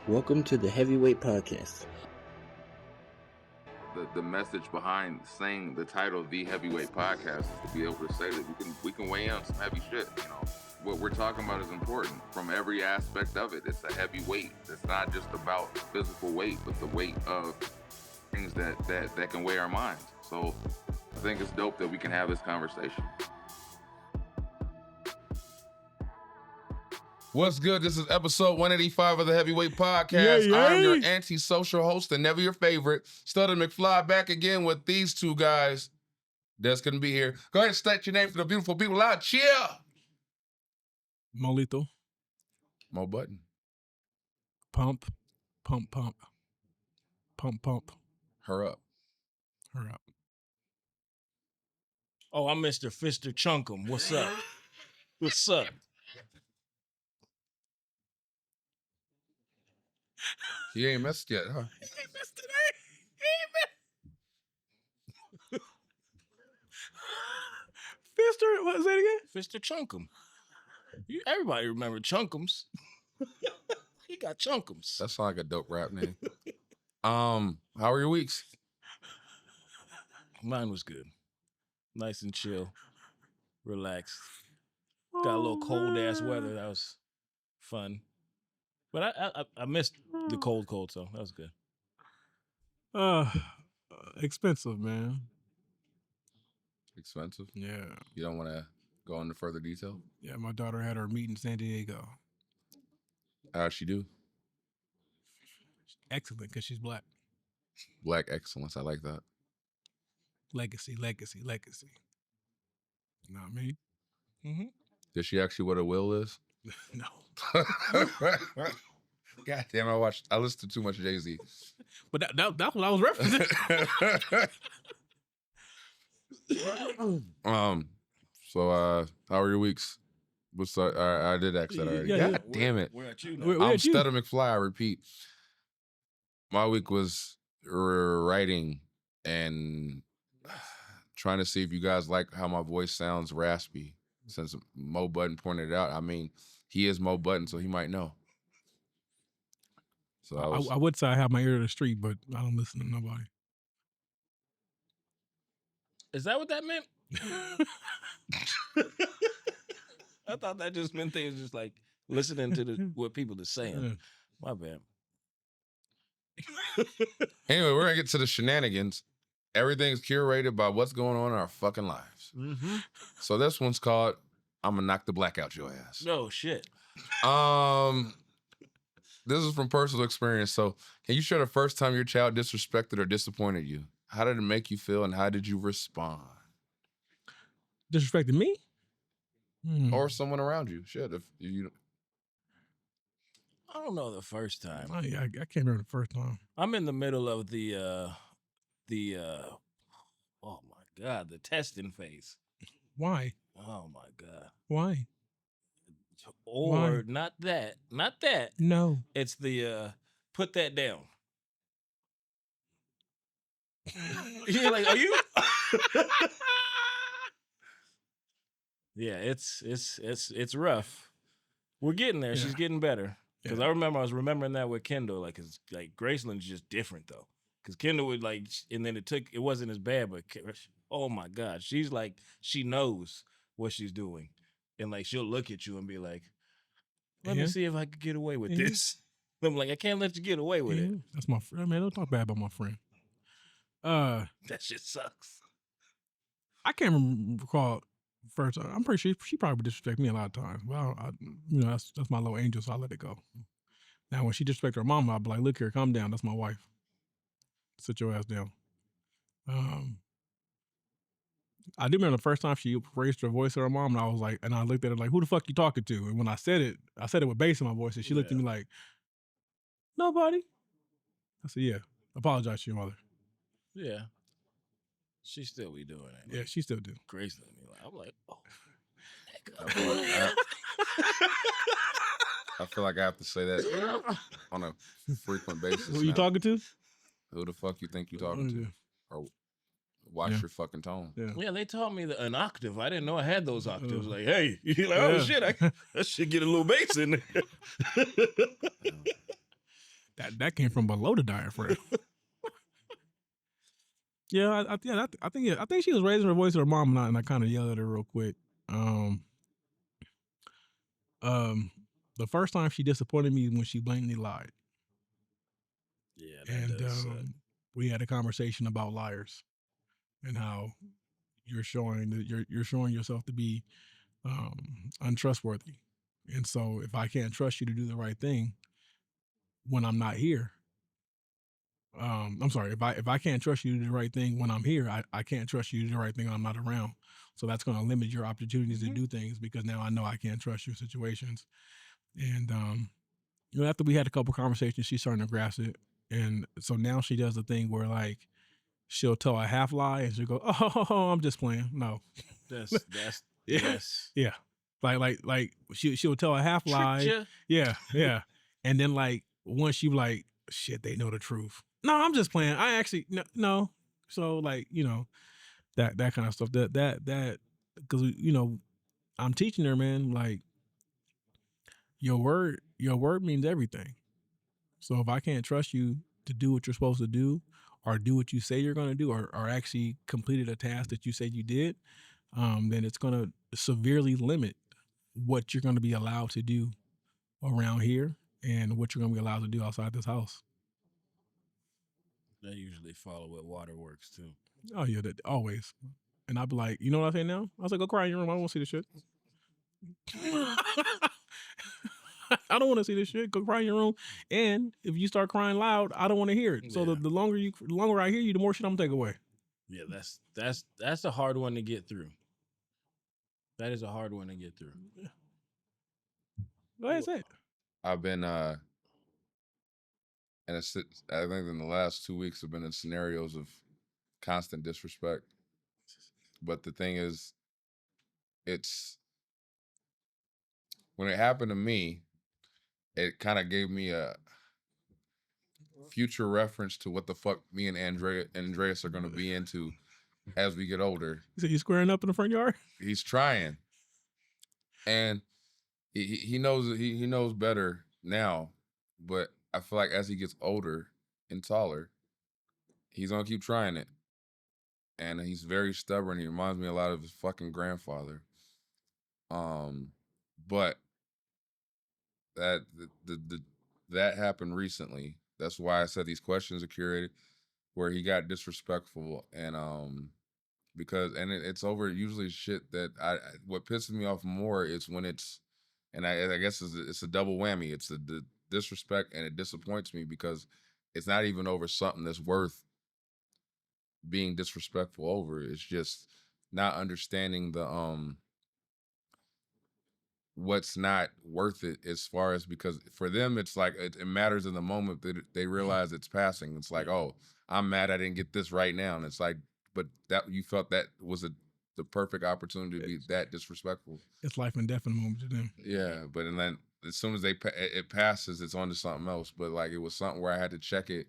Welcome to the Heavyweight Podcast. The message behind saying the title of the Heavyweight Podcast is to be able to say that we can weigh in on some heavy shit. You know, what we're talking about is important from every aspect of it. It's a heavy weight. It's not just about physical weight, but the weight of things that can weigh our minds. So I think it's dope that we can have this conversation. What's good? This is episode 185 of the Heavyweight Podcast. I'm your anti-social host and never your favorite, Stutta McFly, back again with these two guys that's going to be here. Go ahead and state your name for the beautiful people out. Cheer! MoeLethal. Mo Button. Pump. Pump, pump. Pump, pump. Her up. Her up. Oh, I'm Mr. Fister Chunkum. What's up? What's up? He ain't missed yet, huh? He missed it. He missed. Fister, what was that again? Fister Chunkum. Everybody remember Chunkums. He got Chunkums. That sounds like a dope rap name. How are your weeks? Mine was good. Nice and chill. Relaxed. Got a little cold ass weather. That was fun. But I missed the cold, so that was good. Expensive, man. Expensive? Yeah. You don't want to go into further detail? Yeah, my daughter had her meet in San Diego. How'd she do? Excellent, because she's black. Black excellence. I like that. Legacy. You know what I mean? Mm-hmm. Did she ask you what a will is? No. God damn, I listened to too much Jay-Z. But that's what I was referencing. So how are your weeks? I did ask that already. Yeah, God damn it. We're at you now. We're I'm at you. Stutta McFly, I repeat. My week was writing and trying to see if you guys like how my voice sounds raspy. Since Mo Button pointed it out, I mean, he is Mo Button, so he might know. So I would say I have my ear to the street, but I don't listen to nobody. Is that what that meant? I thought that just meant they was just like listening to what people are saying. My bad. Anyway, we're gonna get to the shenanigans. Everything's curated by what's going on in our fucking lives. Mm-hmm. So this one's called "I'm gonna knock the black out your ass." No shit. This is from personal experience. So can you share the first time your child disrespected or disappointed you? How did it make you feel and how did you respond? Disrespected me? Or someone around you? Shit, if you... I don't know the first time. I can't remember the first time. I'm in the middle of the oh my God, the testing phase. Why? Oh my God. Why? Or Why? not that. No. It's the put that down. You're like, are you? Yeah, it's rough. We're getting there. Yeah. She's getting better. Because Yeah. I was remembering that with Kendall, like, cause like Graceland's just different though. Cause Kendall would like, and then it wasn't as bad, but oh my God, she's like, she knows what she's doing, and like she'll look at you and be like, let me see if I could get away with this. I'm like, I can't let you get away with it. That's my friend. Man, don't talk bad about my friend. That shit sucks. I can't recall first. I'm pretty sure she probably disrespect me a lot of times. Well, that's my little angel, so I let it go. Now, when she disrespect her mama, I'll be like, look here, calm down. That's my wife. Sit your ass down. I do remember the first time she raised her voice at her mom, and I was like, and I looked at her like, who the fuck you talking to? And when I said it with bass in my voice, and she looked at me like, nobody. I said, yeah, apologize to your mother. Yeah. She still be doing it. Yeah, she still do. Graceland. I'm like, oh. I feel like I have to say that on a frequent basis. Who you talking to? Who the fuck you think you talking to? Or watch your fucking tone. Yeah, they taught me an octave. I didn't know I had those octaves. Like, hey, you're like, oh shit, that should get a little bass in there. That came from below the diaphragm. Yeah, I think she was raising her voice to her mom, and I kind of yelled at her real quick. The first time she disappointed me when she blatantly lied. Yeah, and we had a conversation about liars and how you're showing that you're showing yourself to be untrustworthy. And so if I can't trust you to do the right thing when I'm not here, I'm sorry, if I can't trust you to do the right thing when I'm here, I can't trust you to do the right thing when I'm not around. So that's going to limit your opportunities to do things, because now I know I can't trust your situations. And after we had a couple conversations, she's starting to grasp it. And so now she does the thing where, like, she'll tell a half lie and she'll go, "Oh, I'm just playing." No, That's yes. yeah. Like she'll tell a half lie. Yeah. And then, like, once she like, shit, they know the truth. No, I'm just playing. I actually no. So, like, that kind of stuff. That because I'm teaching her, man. Like, your word means everything. So if I can't trust you to do what you're supposed to do, or do what you say you're going to do, or actually completed a task that you said you did, then it's going to severely limit what you're going to be allowed to do around here and what you're going to be allowed to do outside this house. They usually follow with waterworks too. Oh yeah, always. And I'd be like, you know what I say now? I was like, go cry in your room. I don't want to see this shit. I don't want to see this shit. Go cry in your room. And if you start crying loud, I don't want to hear it. So the longer I hear you, the more shit I'm gonna take away. Yeah, that's a hard one to get through. That is a hard one to get through. Go ahead, say it. I've been I think in the last 2 weeks have been in scenarios of constant disrespect. But the thing is, it's when it happened to me, it kind of gave me a future reference to what the fuck me and Andreas are going to be into as we get older. So you squaring up in the front yard? He's trying, and he knows better now. But I feel like as he gets older and taller, he's gonna keep trying it, and he's very stubborn. He reminds me a lot of his fucking grandfather. But that happened recently. That's why I said these questions are curated, where he got disrespectful, and because it's over usually shit that what pisses me off more is when it's, and I guess it's a double whammy. It's the disrespect, and it disappoints me because it's not even over something that's worth being disrespectful over. It's just not understanding the what's not worth it, as far as, because for them it's like it matters in the moment that they realize it's passing. It's like, oh, I'm mad I didn't get this right now, and it's like, but that you felt that was the perfect opportunity to be that disrespectful. It's life and death in the moment to them. Yeah, but and then as soon as it passes, it's on to something else. But like, it was something where I had to check it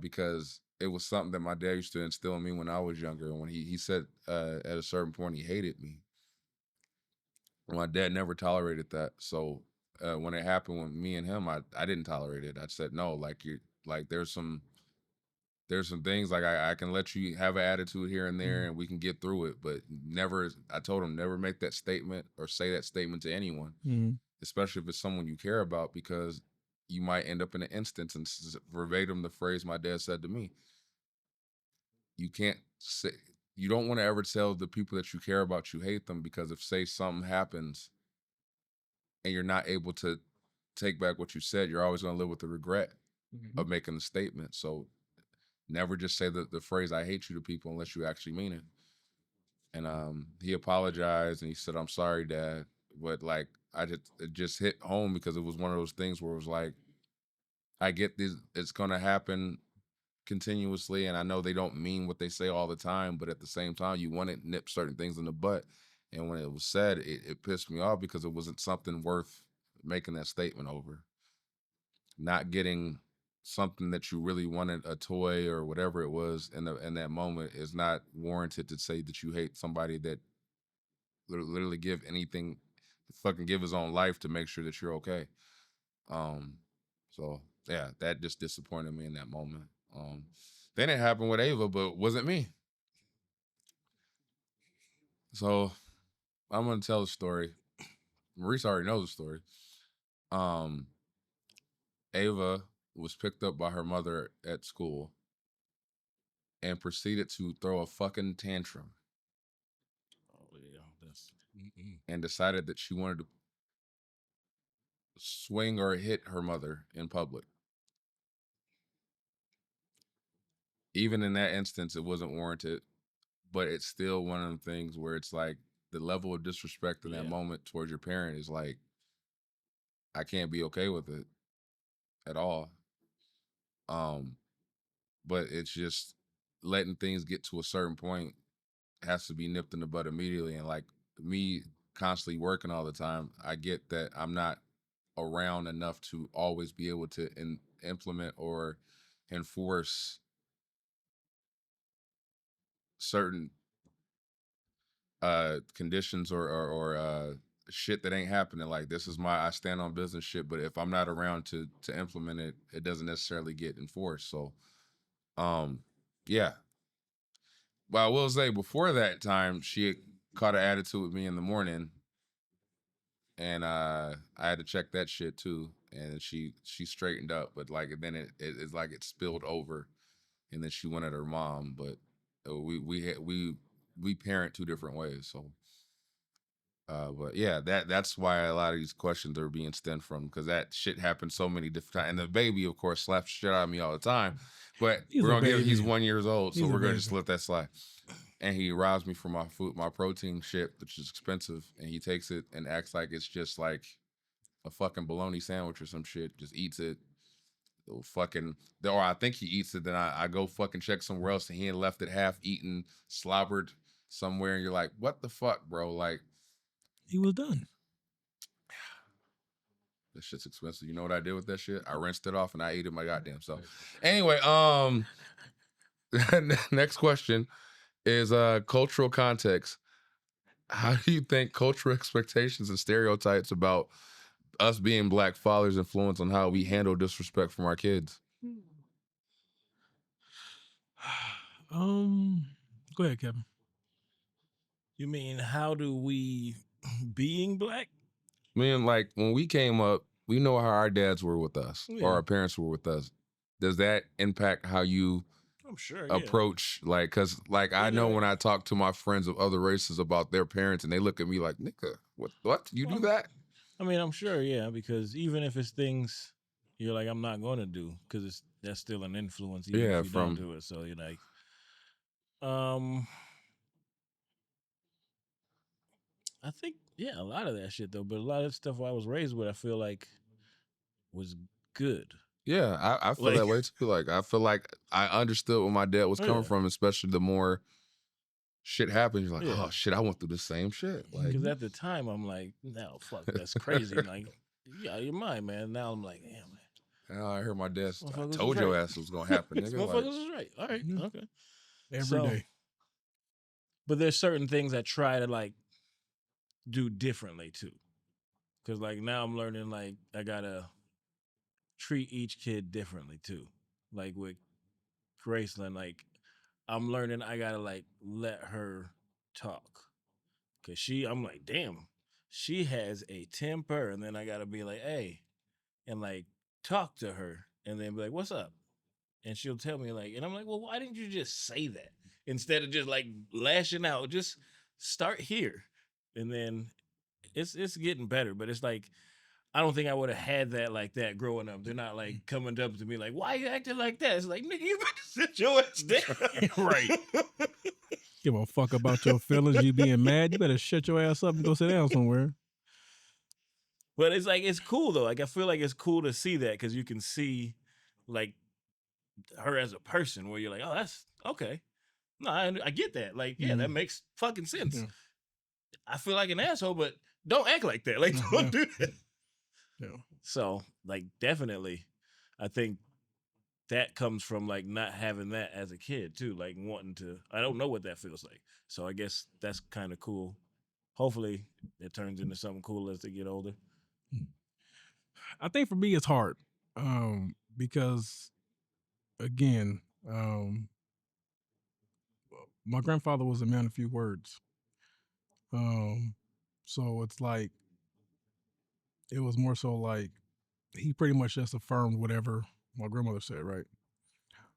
because it was something that my dad used to instill in me when I was younger. And when he said at a certain point he hated me. My dad never tolerated that. So when it happened with me and him, I didn't tolerate it. I said, no, like, you like, there's some things, like, I can let you have an attitude here and there, and we can get through it, but never, I told him, never make that statement or say that statement to anyone, especially if it's someone you care about, because you might end up in an instance, and verbatim the phrase my dad said to me, you can't say, you don't want to ever tell the people that you care about you hate them, because if, say, something happens and you're not able to take back what you said, you're always going to live with the regret of making the statement. So never just say the phrase "I hate you" to people unless you actually mean it. And he apologized and he said, "I'm sorry, Dad." But like, it just hit home because it was one of those things where it was like, I get this, it's gonna happen continuously, and I know they don't mean what they say all the time, but at the same time, you want to nip certain things in the butt. And when it was said, it pissed me off because it wasn't something worth making that statement over. Not getting something that you really wanted, a toy or whatever it was, in that moment, is not warranted to say that you hate somebody that literally give anything, fucking give his own life to make sure that you're okay. So yeah, that just disappointed me in that moment. Then it happened with Ava, but it wasn't me. So I'm gonna tell the story. Maurice already knows the story. Ava was picked up by her mother at school and proceeded to throw a fucking tantrum Oh yeah, that's and decided that she wanted to swing or hit her mother in public. Even in that instance, it wasn't warranted, but it's still one of the things where it's like the level of disrespect in that Yeah. moment towards your parent is like, I can't be okay with it at all. But it's just letting things get to a certain point has to be nipped in the bud immediately. And like me constantly working all the time, I get that I'm not around enough to always be able to implement or enforce certain conditions or shit that ain't happening. Like this is my I stand on business shit, but if I'm not around to implement it, it doesn't necessarily get enforced. So yeah. But I will say before that time, she had caught an attitude with me in the morning, and I had to check that shit too. And she straightened up, but like then it's like it spilled over, and then she went at her mom. But we parent two different ways, so. But yeah, that's why a lot of these questions are being stemmed from, because that shit happens so many different times. And the baby, of course, slaps shit out of me all the time. But He's we're a gonna give he's baby. 1 year old, so He's a we're gonna just baby. let that slide. And he robs me for my food, my protein shit, which is expensive, and he takes it and acts like it's just like a fucking bologna sandwich or some shit. Just eats it. Or I think he eats it, then I go fucking check somewhere else, and he had left it half eaten, slobbered somewhere, and you're like, what the fuck, bro? Like, He was done. that shit's expensive. You know what I did with that shit? I rinsed it off and I ate it my goddamn self. Anyway, next question is cultural context. How do you think cultural expectations and stereotypes about us being black fathers influence on how we handle disrespect from our kids? Go ahead, Kevin. You mean how do we being black? Man, like when we came up, we know how our dads were with us or Yeah. our parents were with us. Does that impact how you I'm sure. Yeah. approach, like, because like I know when I talk to my friends of other races about their parents and they look at me like, nigga, what you do that? I mean, I'm sure. Yeah, because even if it's things you're like, I'm not going to do, because that's still an influence, even Yeah, if you don't do it. So you're like, I think a lot of that shit though, but a lot of stuff I was raised with, I feel like was good. Yeah, I feel that way too. Like I feel like I understood where my dad was coming from, especially the more shit happens. You're like, oh shit, I went through the same shit. Like, because at the time I'm like, no, fuck, that's crazy. Like, yeah, you're mine, man. Now I'm like, damn, man. I heard my dad. I Motherfuckers told was your right. ass it was gonna happen, nigga. Motherfuckers was right. All right, okay. Every day. But there's certain things I try to like do differently too. Cause like now I'm learning like I gotta treat each kid differently too. Like with Graceland, like I'm learning I gotta like let her talk. Cause I'm like, damn, she has a temper. And then I gotta be like, hey, and like talk to her and then be like, what's up? And she'll tell me like, and I'm like, well, why didn't you just say that? Instead of just like lashing out, just start here. And then it's getting better, but it's like I don't think I would have had that like that growing up. They're not like coming up to me like, why you acting like that? It's like, nigga, you better sit your ass down. Right. Give a fuck about your feelings. You being mad, you better shut your ass up and go sit down somewhere. But it's like, it's cool though. Like I feel like it's cool to see that because you can see like her as a person where you're like, oh, that's okay. No, I get that. Like, yeah, that makes fucking sense. Yeah. I feel like an asshole, but don't act like that. Like, don't do that. Yeah. So, like, definitely, I think that comes from like not having that as a kid too. Like wanting to, I don't know what that feels like. So I guess that's kind of cool. Hopefully, it turns into something cool as they get older. I think for me, it's hard because again, my grandfather was a man of few words. So it's like it was more so like he pretty much just affirmed whatever my grandmother said, right?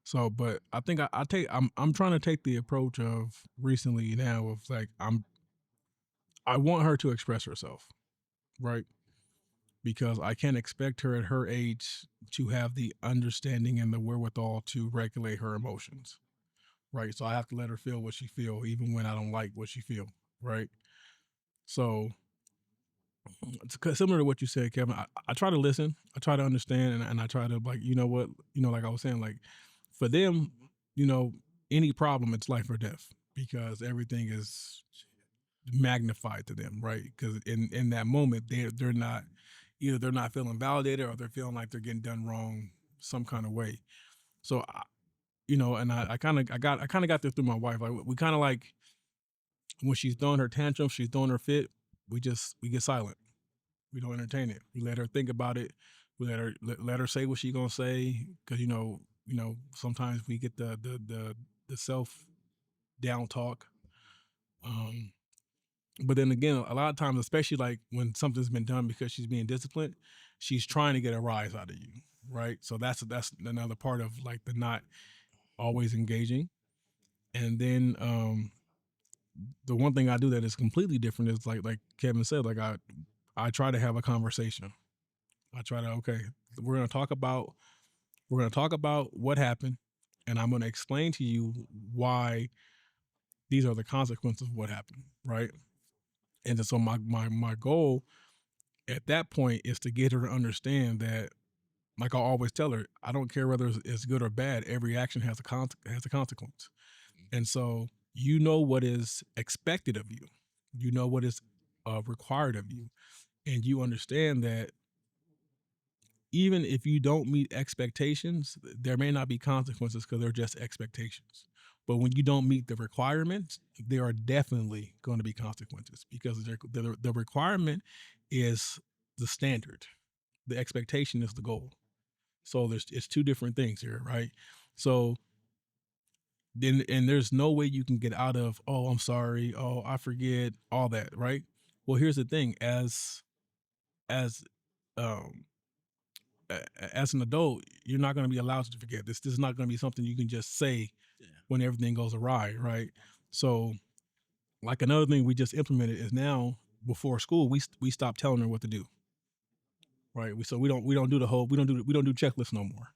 So, but I think I'm trying to take the approach of recently now of like I want her to express herself, right? Because I can't expect her at her age to have the understanding and the wherewithal to regulate her emotions, right? So I have to let her feel what she feel, even when I don't like what she feel, right? So it's similar to what you said, Kevin. I try to listen, I try to understand, and I try to like, you know what, like I was saying, like for them, any problem, it's life or death because everything is magnified to them, right? Because in that moment, they're not either they're not feeling validated or they're feeling like they're getting done wrong some kind of way. So and I kind of got there through my wife. Like we kind of like when she's throwing her tantrum, she's throwing her fit. We get silent. We don't entertain it. We let her think about it. We let her say what she's gonna say because sometimes we get the self down talk. But then again, a lot of times, especially like when something's been done because she's being disciplined, she's trying to get a rise out of you, right? So that's another part of like the not always engaging. And then the one thing I do that is completely different is like Kevin said, like I try to have a conversation. I try to we're gonna talk about what happened, and I'm gonna explain to you why these are the consequences of what happened, right? And so my goal at that point is to get her to understand that, like I always tell her, I don't care whether it's good or bad. Every action has a consequence, and so what is expected of you, what is required of you, and you understand that even if you don't meet expectations, there may not be consequences because they're just expectations. But when you don't meet the requirements, there are definitely going to be consequences because the requirement is the standard. The expectation is the goal. So it's two different things here, right? So then, and there's no way you can get out of, oh, I'm sorry, oh, I forget, all that, right? Well, here's the thing: as um, as an adult, you're not going to be allowed to forget this. This is not going to be something you can just say when everything goes awry, right? So, like another thing we just implemented is now before school, we stop telling her what to do, right? We don't do the whole we don't do checklists no more.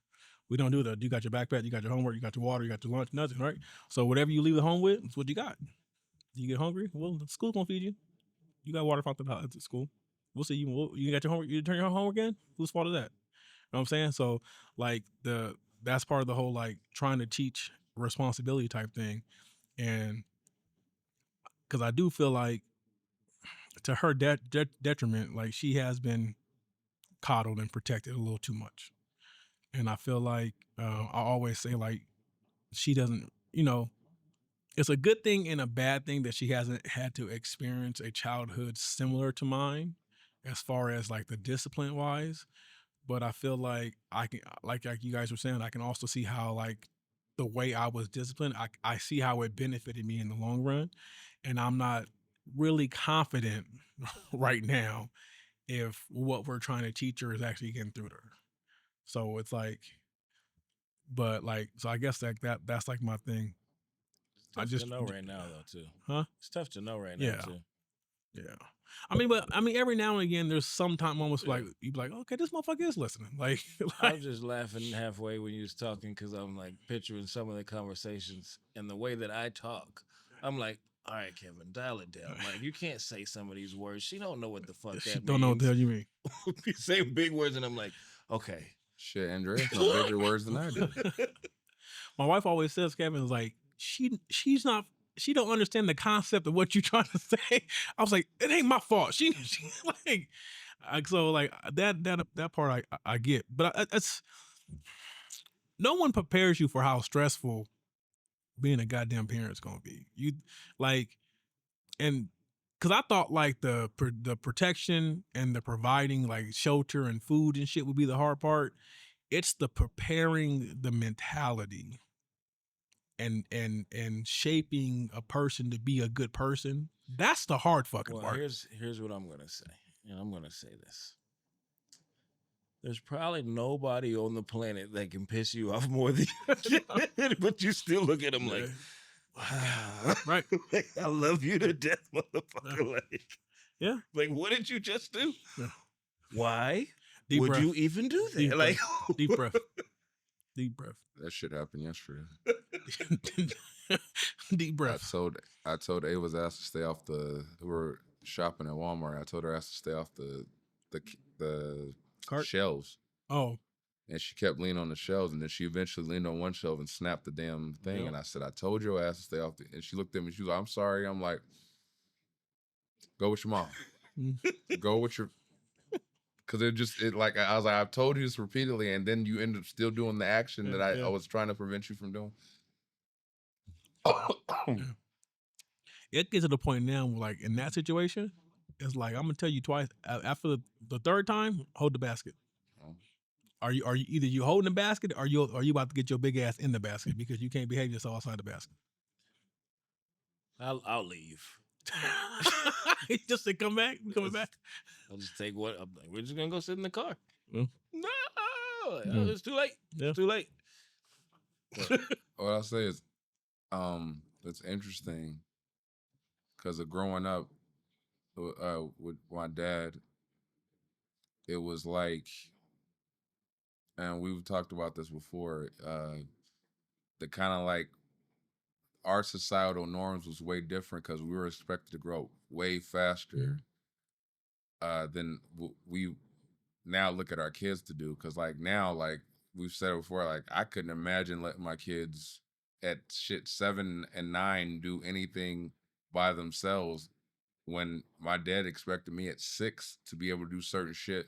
We don't do the you got your backpack, you got your homework, you got your water, you got your lunch, nothing, right? So whatever you leave at home with, it's what you got. You get hungry, well, the school's gonna feed you. You got water fountain at the school. We'll see you got your homework. You turn your homework in. Whose fault is that? You know what I'm saying? So like that's part of the whole like trying to teach responsibility type thing, and because I do feel like to her detriment, like she has been coddled and protected a little too much, and I feel like I always say like she doesn't, it's a good thing and a bad thing that she hasn't had to experience a childhood similar to mine, as far as like the discipline wise. But I feel like I can, like you guys were saying, I can also see how like the way I was disciplined, I see how it benefited me in the long run, and I'm not really confident right now if what we're trying to teach her is actually getting through to her. So it's like, but like, so I guess that's like my thing. It's tough to know right now though too. Huh? It's tough to know right now too. Yeah. I mean, every now and again, there's some time moments like you be like, okay, this motherfucker is listening. Like, I was just laughing halfway when you was talking because I'm like picturing some of the conversations and the way that I talk. I'm like, all right, Kevin, dial it down. Like, you can't say some of these words. She don't know what the fuck that means. She don't know what the hell you mean. You say big words, and I'm like, okay. Shit, Andreas know bigger words than I do. My wife always says, Kevin is like, she don't understand the concept of what you're trying to say. I was like, it ain't my fault. She like, so like that part I get, but it's no one prepares you for how stressful being a goddamn parent's gonna be. You like, and because I thought like the protection and the providing like shelter and food and shit would be the hard part. it's the preparing the mentality and shaping a person to be a good person. That's the hard fucking part. Here's what I'm gonna say, and I'm gonna say this. There's probably nobody on the planet that can piss you off more than you, but you still look at them like, wow, right? Like, I love you to death, motherfucker. Like, yeah. Like, what did you just do? Yeah. Why Deep would breath. you even do that? Deep Like, breath. Deep breath. Deep breath. That shit happened yesterday. Deep breath. I told Ava's asked to stay off we were shopping at Walmart. I told her asked to stay off the Cart? shelves. Oh. And she kept leaning on the shelves, and then she eventually leaned on one shelf and snapped the damn thing. Yep. And I said, I told your ass to stay off and she looked at me, she was like, I'm sorry. I'm like, go with your mom. Go with your, because I was like, I've told you this repeatedly, and then you end up still doing the action that I was trying to prevent you from doing. It gets to the point now where, like, in that situation, it's like, I'm gonna tell you twice. After the third time, hold the basket. Oh. Are you either you holding the basket, or you about to get your big ass in the basket because you can't behave yourself outside the basket? I'll leave. Just to come back, coming back. I'll just take what I'm like. We're just gonna go sit in the car. Mm. No, it's too late. Yeah. It's too late. What I'll say is, it's interesting because of growing up with my dad, it was like, and we've talked about this before, the kind of like our societal norms was way different because we were expected to grow way faster than we now look at our kids to do. Because like now, like we've said it before, like I couldn't imagine letting my kids at 7 and 9 do anything by themselves when my dad expected me at 6 to be able to do certain shit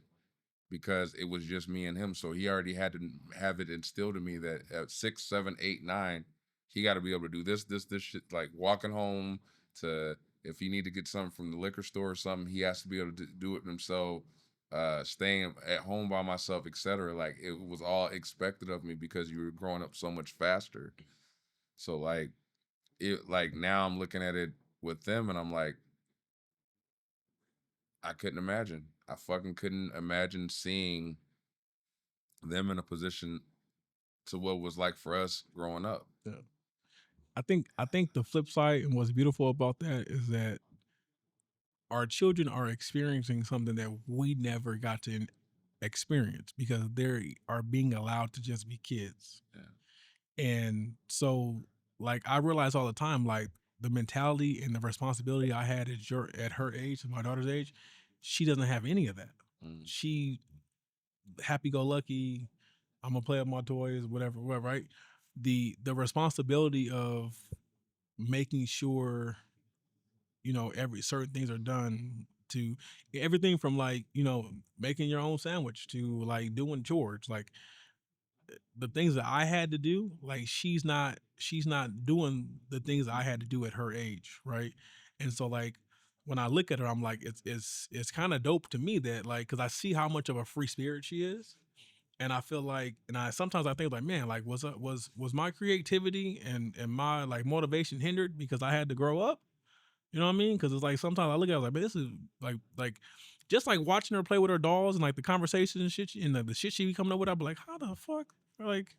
because it was just me and him. So he already had to have it instilled in me that at 6, 7, 8, 9, he got to be able to do this shit, like walking home to, if he need to get something from the liquor store or something, he has to be able to do it himself, staying at home by myself, etc. Like it was all expected of me because you were growing up so much faster. So like, now I'm looking at it with them and I'm like, I couldn't imagine. I fucking couldn't imagine seeing them in a position to what it was like for us growing up. Yeah. I think the flip side and what's beautiful about that is that our children are experiencing something that we never got to experience because they are being allowed to just be kids. Yeah. And so, like, I realize all the time, like, the mentality and the responsibility I had at her age, my daughter's age, she doesn't have any of that. She happy-go-lucky, I'm gonna play with my toys, whatever, right? The responsibility of making sure, every certain things are done, to everything from like, making your own sandwich to like doing chores, like the things that I had to do, like she's not doing the things I had to do at her age, right? And so like when I look at her, I'm like, it's kind of dope to me that like, because I see how much of a free spirit she is. And I feel like, and I sometimes I think like, man, like was my creativity and my like motivation hindered because I had to grow up? You know what I mean? Because it's like sometimes I look at it, I was like, man, this is like just like watching her play with her dolls and like the conversations and shit, and the shit she be coming up with. I'd be like, how the fuck? Or like,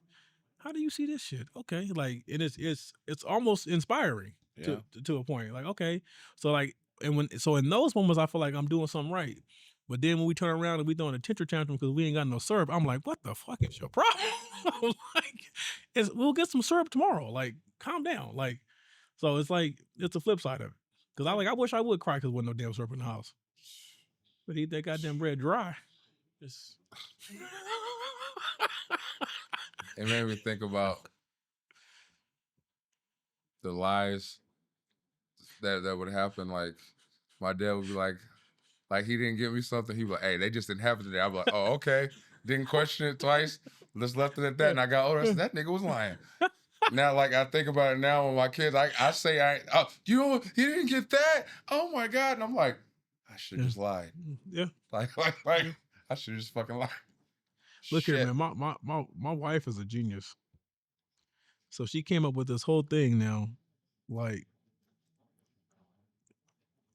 how do you see this shit? Okay, like it's almost inspiring to a point. Like, okay, so like, and in those moments, I feel like I'm doing something right. But then when we turn around and we throwing a temper tantrum because we ain't got no syrup, I'm like, what the fuck is your problem? I'm like, we'll get some syrup tomorrow. Like, calm down. Like, so it's like, it's a flip side of it. Because I wish I would cry because there wasn't no damn syrup in the house. But eat that goddamn bread dry. Just... It made me think about the lies that would happen. Like, my dad would be like he didn't give me something. He'd be like, hey, they just didn't have it today. I'd be like, oh, okay. Didn't question it twice. Just left it at that. And I got, that nigga was lying. Now, like, I think about it now with my kids, I say, you didn't get that? Oh my God. And I'm like, I should have just lied. Yeah. Like, I should have just fucking lied. Look here, Shit. man. My wife is a genius. So she came up with this whole thing now. Like,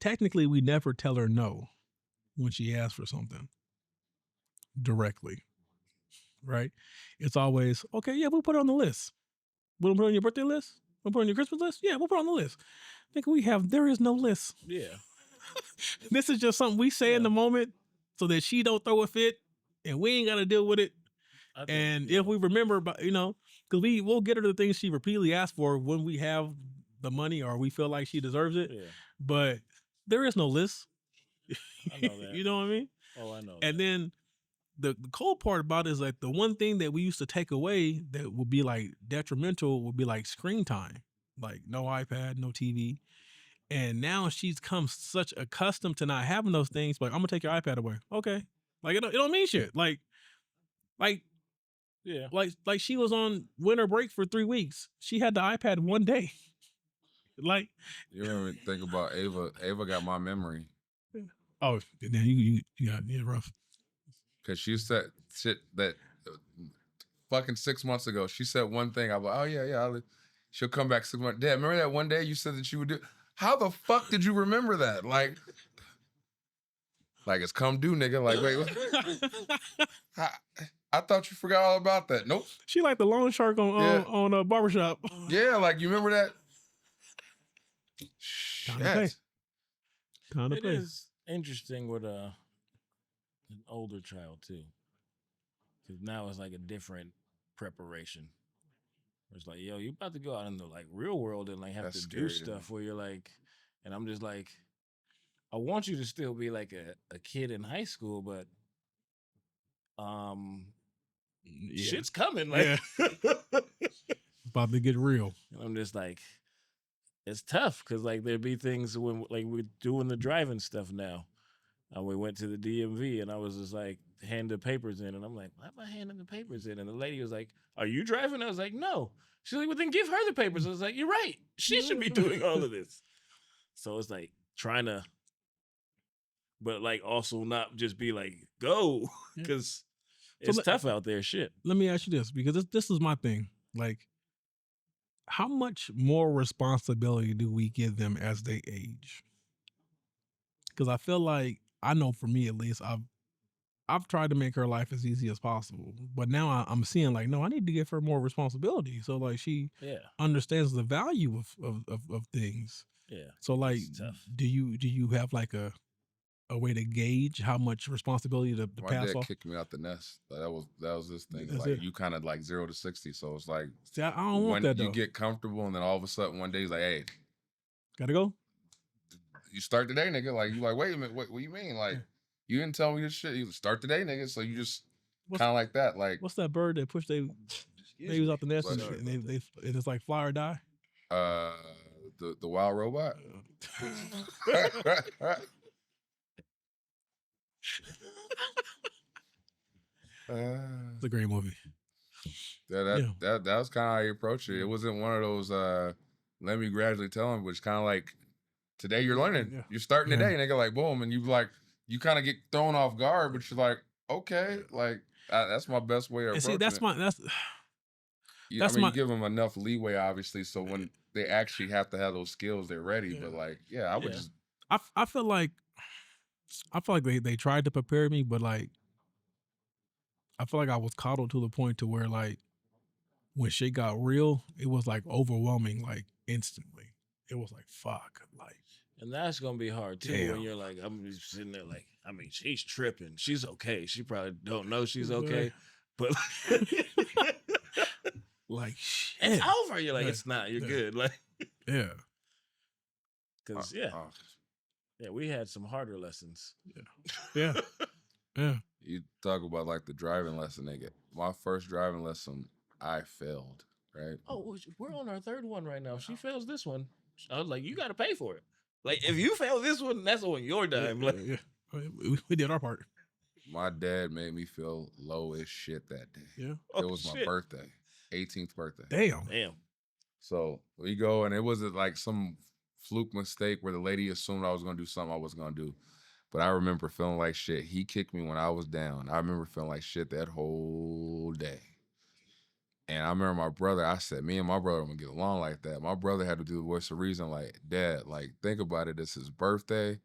technically, we never tell her no when she asks for something directly, right? It's always, okay, yeah, we'll put it on the list. We'll put it on your birthday list? We'll put it on your Christmas list? Yeah, we'll put it on the list. There is no list. Yeah. This is just something we say in the moment so that she don't throw a fit and we ain't got to deal with it. And if we remember, because we'll get her the things she repeatedly asks for when we have the money or we feel like she deserves it. Yeah. But there is no list. I know that. You know what I mean? Oh, I know. And then the cool part about it is like the one thing that we used to take away that would be like detrimental would be like screen time, like no iPad, no TV. And now she's come such accustomed to not having those things. Like, I'm gonna take your iPad away. Okay. Like it don't mean shit. Like yeah. Like she was on winter break for 3 weeks. She had the iPad one day. Like, You ever think about Ava? Ava got my memory. Oh, then you got rough. Cause she said shit that fucking 6 months ago. She said one thing. I'm like, oh yeah. She'll come back 6 months. Dad, remember that one day you said that you would do? How the fuck did you remember that? Like it's come due, nigga. Like, wait, I thought you forgot all about that. Nope. She like the loan shark on a barbershop. Yeah, like you remember that? Time to pay. Time to It pay. is interesting with an older child too, because now it's like a different preparation. It's like, yo, you about to go out in the like real world and like have That's to do scary to stuff where you're like, and I'm just like, I want you to still be like a kid in high school, but shit's coming. Like, About to get real. and I'm just like, it's tough because like there'd be things when like we're doing the driving stuff now. We went to the DMV and I was just like, hand the papers in, and I'm like, why am I handing the papers in? And the lady was like, are you driving? I was like, no. She's like, well, then give her the papers. I was like, you're right. She should be doing all of this. So it's like trying to, but like also not just be like, go, because it's tough out there. Shit. Let me ask you this, because this is my thing. Like, how much more responsibility do we give them as they age? Because I feel like, I know for me at least, I've tried to make her life as easy as possible, but now I'm seeing like, no, I need to give her more responsibility. So like she understands the value of things. Yeah. So like, do you have like a way to gauge how much responsibility to My pass dad off? kicked me out the nest. Like, that was this thing. That's like it. you kind of like 0 to 60. So it's like, See, I don't want when that you though. get comfortable, and then all of a sudden one day he's like, hey, Gotta go. you start today, nigga. Like, you like, wait a minute, what you mean? Like, you didn't tell me this shit. You start today, nigga. So you just kind of like that. Like, What's that bird that pushed they babies out the nest and they it's like fly or die? the wild robot. It's a great movie. That was kind of how you approach it. It wasn't one of those let me gradually tell him, which kind of like, today you're learning. Yeah. You're starting today, nigga. Like, boom, and you kind of get thrown off guard, but you're like, okay, like that's my best way of approaching it. You give them enough leeway, obviously, so when they actually have to have those skills, they're ready. But like, I would just. I feel like they tried to prepare me, but like, I feel like I was coddled to the point to where like, when shit got real, it was like overwhelming, like instantly. It was like, fuck, like. And that's gonna be hard too when you're like, I'm just sitting there like, I mean, she's tripping. She's okay. She probably don't know she's okay, but like, shit. It's over. You're like, it's not. You're good. Like, because we had some harder lessons. Yeah. You talk about like the driving lesson, nigga. My first driving lesson, I failed. Right. Oh, we're on our third one right now. She fails this one. I was like, you got to pay for it. Like, if you fail this one, that's on your dime. We did our part. My dad made me feel low as shit that day. Yeah. It was my birthday, 18th birthday. Damn. So we go, and it wasn't like some fluke mistake where the lady assumed I was going to do something I wasn't going to do. But I remember feeling like shit. He kicked me when I was down. I remember feeling like shit that whole day. And I remember my brother, I said, me and my brother are gonna get along like that. My brother had to do the voice of reason, like, Dad, like, think about it. It's his birthday.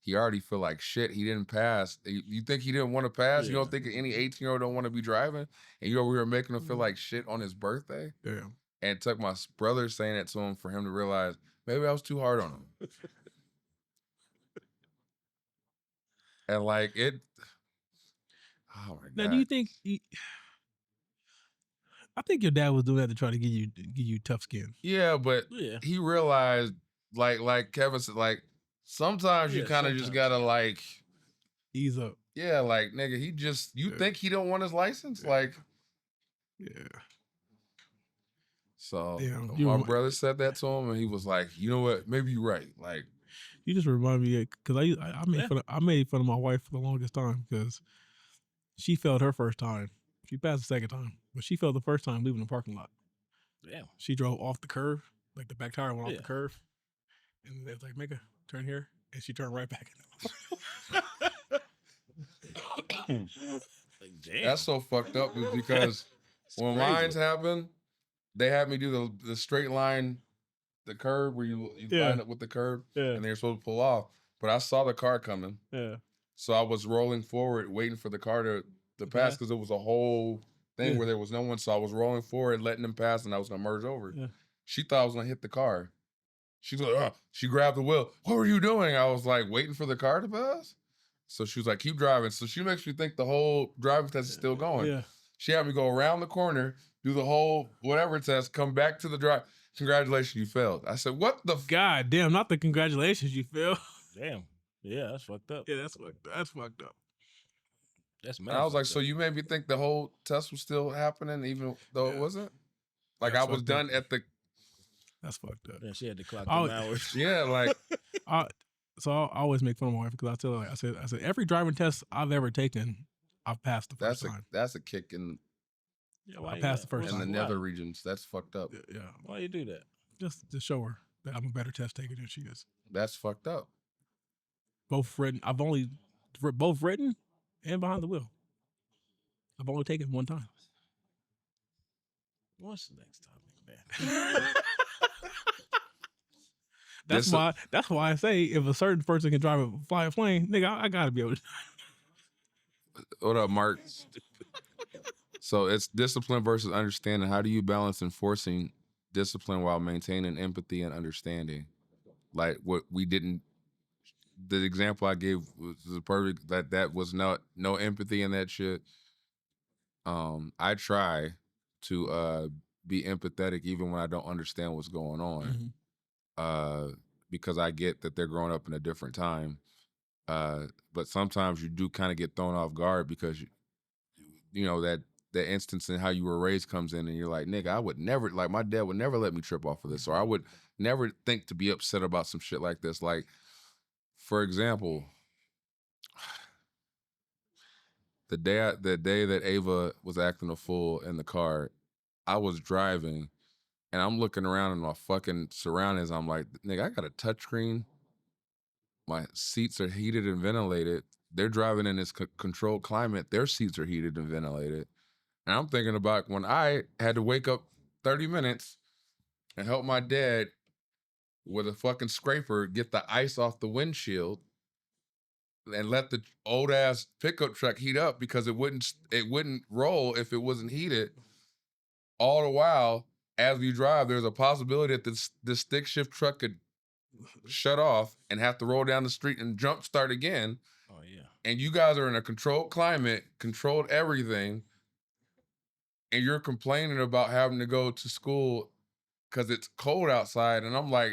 He already feel like shit. He didn't pass. You think he didn't want to pass? You don't think any 18-year-old don't want to be driving? And you over here making him feel like shit on his birthday? Damn. And it took my brother saying it to him for him to realize maybe I was too hard on him. And like it, oh my God. Now, do you think? I think your dad was doing that to try to give you tough skin. Yeah, but he realized, like Kevin said, like sometimes you kind of just gotta like ease up. Yeah, like nigga, you think he don't want his license, like So my brother said that to him, and he was like, you know what? Maybe you're right. Like. You just remind me because I made fun of my wife for the longest time because she failed her first time. She passed the second time, but she failed the first time leaving the parking lot. Damn. She drove off the curve, like the back tire went off the curve, and they was like, "Make a turn here," and she turned right back. Like, damn. That's so fucked up because when mines happened, they had me do the straight line. The curb where you line up with the curb and they're supposed to pull off. But I saw the car coming. Yeah. So I was rolling forward, waiting for the car to pass because it was a whole thing where there was no one. So I was rolling forward, letting them pass, and I was going to merge over. Yeah. She thought I was going to hit the car. She was like, she grabbed the wheel. What were you doing? I was like, waiting for the car to pass. So she was like, keep driving. So she makes me think the whole driving test is still going. Yeah. She had me go around the corner, do the whole whatever test, come back to the drive. Congratulations, you failed. I said, what the God damn, not the congratulations you failed. Damn. Yeah, that's fucked up. Yeah, that's fucked up. That's mad. I was like, so you made me think the whole test was still happening even though it wasn't? Like I was done at the... That's fucked up. Yeah, she had to clock them hours. Yeah, like... So I always make fun of my wife because I tell her, I said, every driving test I've ever taken, I've passed the first time. That's a kick in... Yeah, I passed the first time. In the nether regions, that's fucked up. Yeah. Why you do that? Just to show her that I'm a better test taker than she is. That's fucked up. Both written. I've only both written and behind the wheel. I've only taken one time. What's the next topic, man? That's why I say if a certain person can fly a plane, nigga, I gotta be able to. What up, Mark? So it's discipline versus understanding. How do you balance enforcing discipline while maintaining empathy and understanding? Like what we didn't, the example I gave was perfect. That was no empathy in that shit. I try to be empathetic even when I don't understand what's going on, because I get that they're growing up in a different time. But sometimes you do kind of get thrown off guard because you know that instance in how you were raised comes in and you're like, nigga, I would never, like my dad would never let me trip off of this, or I would never think to be upset about some shit like this. Like, for example, the day that Ava was acting a fool in the car, I was driving and I'm looking around in my fucking surroundings. I'm like, nigga, I got a touchscreen. My seats are heated and ventilated. They're driving in this controlled climate. Their seats are heated and ventilated. And I'm thinking about when I had to wake up 30 minutes and help my dad with a fucking scraper get the ice off the windshield and let the old ass pickup truck heat up because it wouldn't roll if it wasn't heated. All the while, as we drive, there's a possibility that this stick shift truck could shut off and have to roll down the street and jump start again. Oh yeah. And you guys are in a controlled climate, controlled everything, and you're complaining about having to go to school because it's cold outside. And I'm like,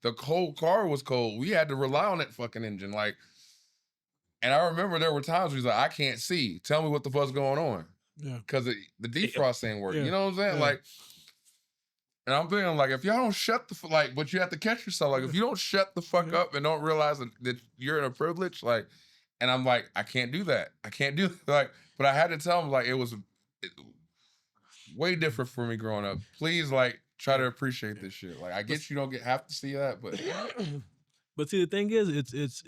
the whole car was cold. We had to rely on that fucking engine. Like, and I remember there were times where he's like, I can't see. Tell me what the fuck's going on. Yeah. Because the defrost ain't working. Yeah. You know what I'm saying? Yeah. Like, and I'm thinking, like, if y'all don't shut the like, but you have to catch yourself. Like, if you don't shut the fuck up and don't realize that you're in a privilege, like, and I'm like, I can't do that. I can't do that. Like, but I had to tell him, like, it was way different for me growing up. Please, like, try to appreciate this shit. Like, I guess you don't have to see that, but but see, the thing is, it's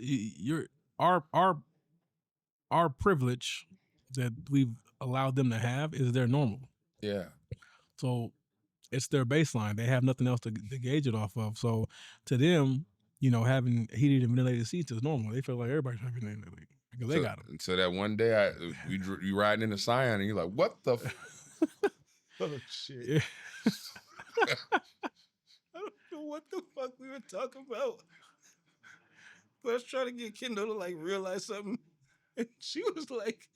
our privilege that we've allowed them to have is their normal. Yeah. So it's their baseline. They have nothing else to gauge it off of. So to them, having heated and ventilated seats is normal. They feel like everybody's having ventilated because they got them. So that one day you riding in the Scion and you're like, what the? Oh shit! Yeah. I don't know what the fuck we were talking about. But I was trying to get Kendall to like realize something, and she was like,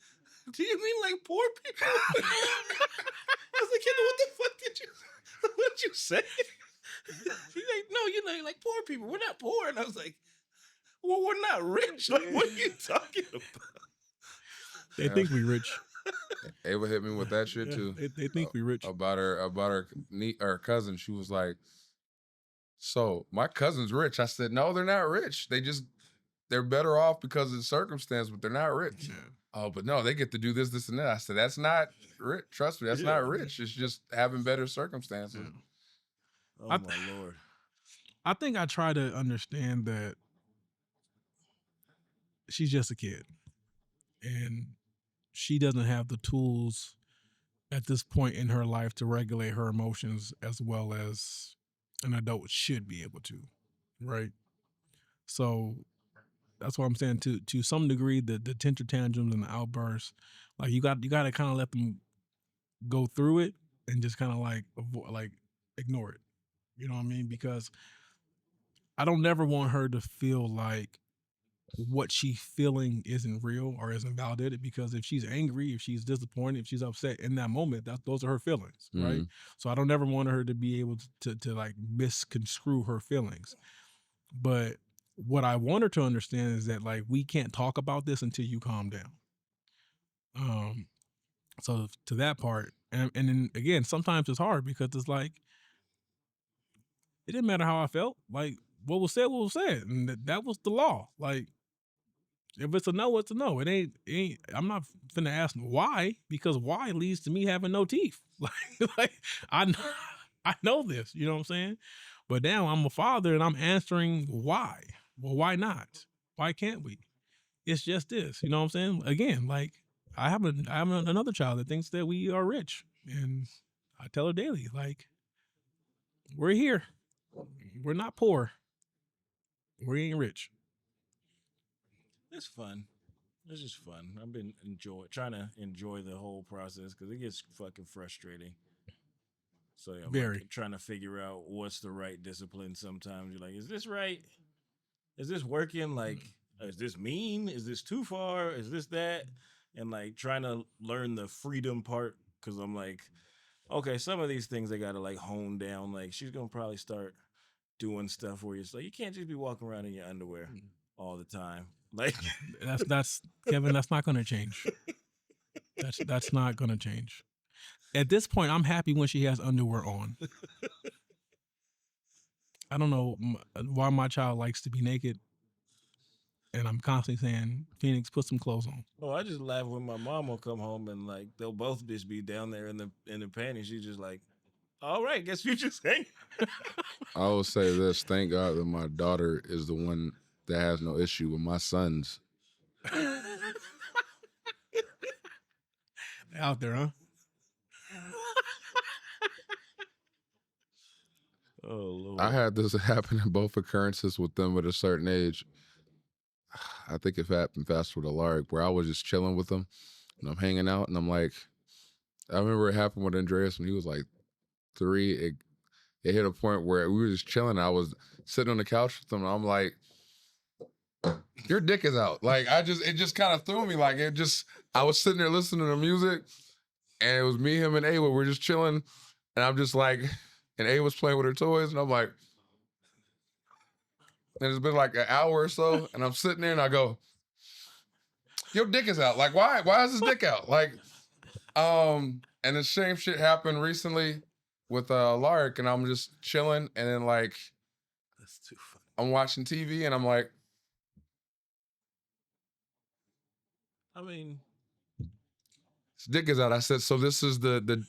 "Do you mean like poor people?" I was like, "Kendall, what the fuck did you say?" She's like, "No, like poor people. We're not poor." And I was like, "Well, we're not rich. Like, what are you talking about?" They think we rich. Ava hit me with that shit Yeah, too. they think we rich. About her cousin. She was like, "So my cousin's rich." I said, "No, they're not rich. They're better off because of the circumstance, but they're not rich." Yeah. Oh, but no, they get to do this, this, and that. I said, "That's not rich. Trust me, that's not rich. It's just having better circumstances." Oh my Lord. I think I try to understand that she's just a kid, and she doesn't have the tools at this point in her life to regulate her emotions as well as an adult should be able to, right? So that's what I'm saying. To some degree, the temper tantrums and the outbursts, like you got to kind of let them go through it and just kind of like ignore it. You know what I mean? Because I don't never want her to feel like what she's feeling isn't real or isn't validated, because if she's angry, if she's disappointed, if she's upset in that moment, those are her feelings, right? So I don't ever want her to be able to like misconstrue her feelings. But what I want her to understand is that like we can't talk about this until you calm down. So to that part, and then again, sometimes it's hard because it's like it didn't matter how I felt. Like what was said, and that was the law. Like if it's a no, it's a no. It ain't. I'm not finna ask why, because why leads to me having no teeth. Like I know this. You know what I'm saying? But now I'm a father and I'm answering why. Well, why not? Why can't we? It's just this. You know what I'm saying? Again, like I have another child that thinks that we are rich, and I tell her daily, like we're here. We're not poor. We ain't rich. It's fun. It's just fun. I've been trying to enjoy the whole process because it gets fucking frustrating. So yeah, I'm like trying to figure out what's the right discipline. Sometimes you're like, is this right? Is this working? Like, is this mean? Is this too far? Is this that? And like trying to learn the freedom part, because I'm like, okay, some of these things I gotta like hone down. Like she's gonna probably start doing stuff where it's like you can't just be walking around in your underwear all the time. Like that's Kevin. That's not gonna change. That's not gonna change. At this point, I'm happy when she has underwear on. I don't know why my child likes to be naked, and I'm constantly saying, "Phoenix, put some clothes on." Oh, I just laugh when my mom will come home and like they'll both just be down there in the panties. She's just like, "All right, guess you just hang." I will say this: thank God that my daughter is the one that has no issue with my sons. Out there, huh? Oh Lord! I had this happen in both occurrences with them at a certain age. I think it happened faster with Alaric, where I was just chilling with them and I'm hanging out, and I'm like, I remember it happened with Andreas when he was like 3. It hit a point where we were just chilling. I was sitting on the couch with him, and I'm like, your dick is out. Like, it just kind of threw me. Like, I was sitting there listening to music, and it was me, him, and Ava. We're just chilling, and I'm just like, and Ava was playing with her toys, and I'm like, and it's been like an hour or so, and I'm sitting there, and I go, your dick is out. Like, why is his dick out? Like, and the same shit happened recently with Lark, and I'm just chilling, and then like, That's too funny. I'm watching TV, and I'm like, I mean, his dick is out. I said, so this is this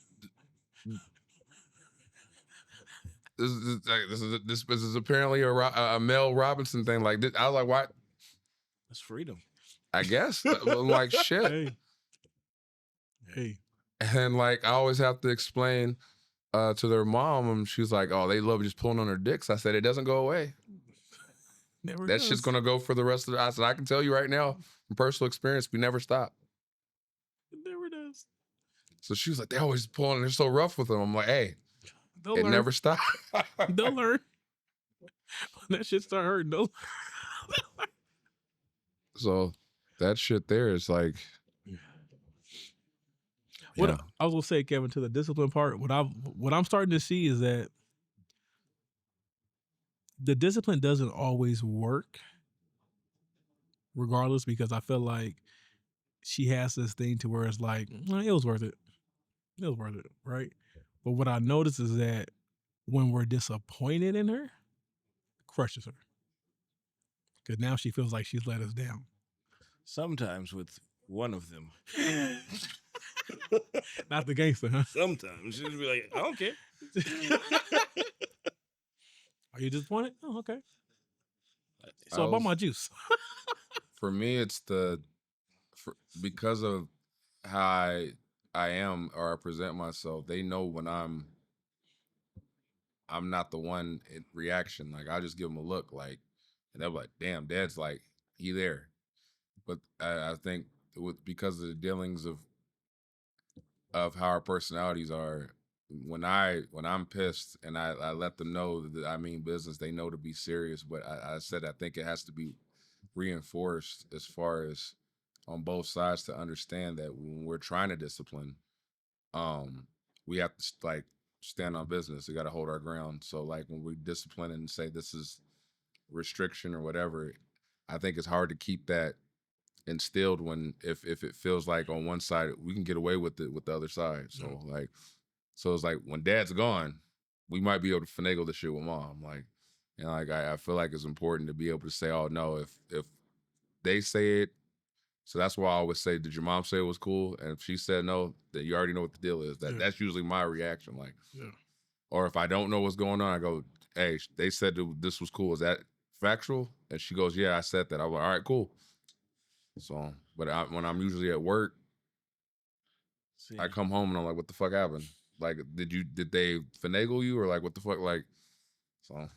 is apparently a Mel Robinson thing. Like this. I was like, why? That's freedom. I guess. Like, shit. Hey. And like, I always have to explain to their mom, and she's like, "Oh, they love just pulling on their dicks." I said, "It doesn't go away. Never That does. shit's gonna go for the rest of the." I said, "I can tell you right now, from personal experience, we never stop." It never does. So she was like, "They always pulling. They're so rough with them." I'm like, "Hey, They'll it learn. never stops." They'll learn. When that shit start hurting, they'll learn. So that shit there is like, What yeah. I was gonna say, Kevin, to the discipline part, what I'm starting to see is that the discipline doesn't always work, regardless, because I feel like she has this thing to where it's like, it was worth it. It was worth it, right? But what I notice is that when we're disappointed in her, it crushes her. Because now she feels like she's let us down. Sometimes with one of them. Not the gangster, huh? Sometimes she'll be like, I don't care. Are you disappointed? Oh, okay. I So I bought was- my juice. For me, it's because of how I am or I present myself. They know when I'm not the one in reaction. Like, I just give them a look, like, and they're like, "Damn, Dad's like, he there." But I think because of the dealings of how our personalities are, when I'm pissed and I let them know that I mean business, they know to be serious. But I said I think it has to be reinforced as far as on both sides to understand that when we're trying to discipline, we have to like stand on business. We got to hold our ground. So like when we discipline and say this is restriction or whatever, I think it's hard to keep that instilled when if it feels like on one side we can get away with it with the other side. So so it's like when Dad's gone, we might be able to finagle the shit with Mom. Like, and like I feel like it's important to be able to say, oh no, if they say it. So that's why I always say, did your mom say it was cool? And if she said no, then you already know what the deal is. That's usually my reaction. Like, or if I don't know what's going on, I go, hey, they said this was cool. Is that factual? And she goes, yeah, I said that. I'm like, all right, cool. So, but when I'm usually at work, I come home and I'm like, what the fuck happened? Like, did they finagle you or like what the fuck? Like, so.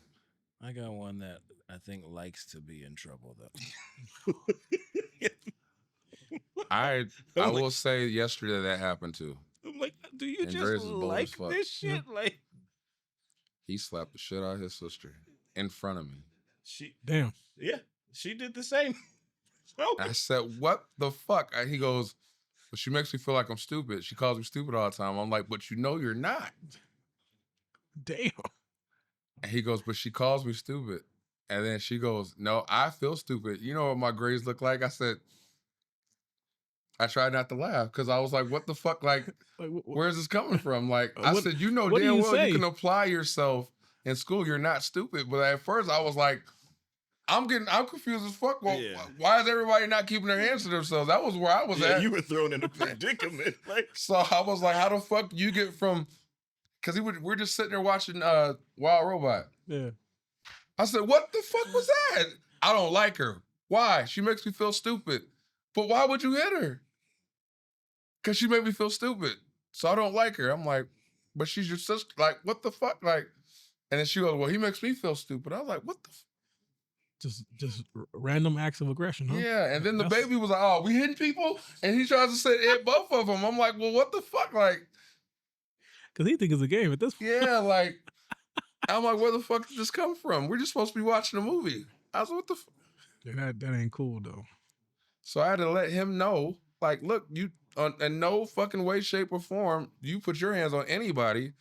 I got one that I think likes to be in trouble though. I will say yesterday that happened too. I'm like, do you And just Dre's is bold as like fuck. this shit? Like, He slapped the shit out of his sister in front of me. Damn. Yeah, she did the same. I said, what the fuck? He goes, but she makes me feel like I'm stupid. She calls me stupid all the time. I'm like, but you know you're not. Damn. And he goes, but she calls me stupid. And then she goes, no, I feel stupid. You know what my grades look like? I said, I tried not to laugh because I was like, what the fuck? Like where's this coming from? Like, I said, you know damn well you can apply yourself in school. You're not stupid. But at first I was like, I'm confused as fuck. Well, why is everybody not keeping their hands to themselves? That was where I was at. You were thrown in a predicament. Like, so I was like, how the fuck you get from, because we're just sitting there watching Wild Robot. Yeah. I said, what the fuck was that? I don't like her. Why? She makes me feel stupid. But why would you hit her? Because she made me feel stupid. So I don't like her. I'm like, but she's your sister. Like, what the fuck? Like, and then she goes, well, he makes me feel stupid. I was like, what the fuck? Just random acts of aggression, huh? Yeah, and then the baby was like, oh, we hitting people? And he tries to say hit both of them. I'm like, well, what the fuck? Like, because he thinks it's a game at this point. Yeah, like, I'm like, where the fuck did this come from? We're just supposed to be watching a movie. I was like, what the fuck? Yeah, that ain't cool, though. So I had to let him know, like, look, you, in no fucking way, shape, or form, you put your hands on anybody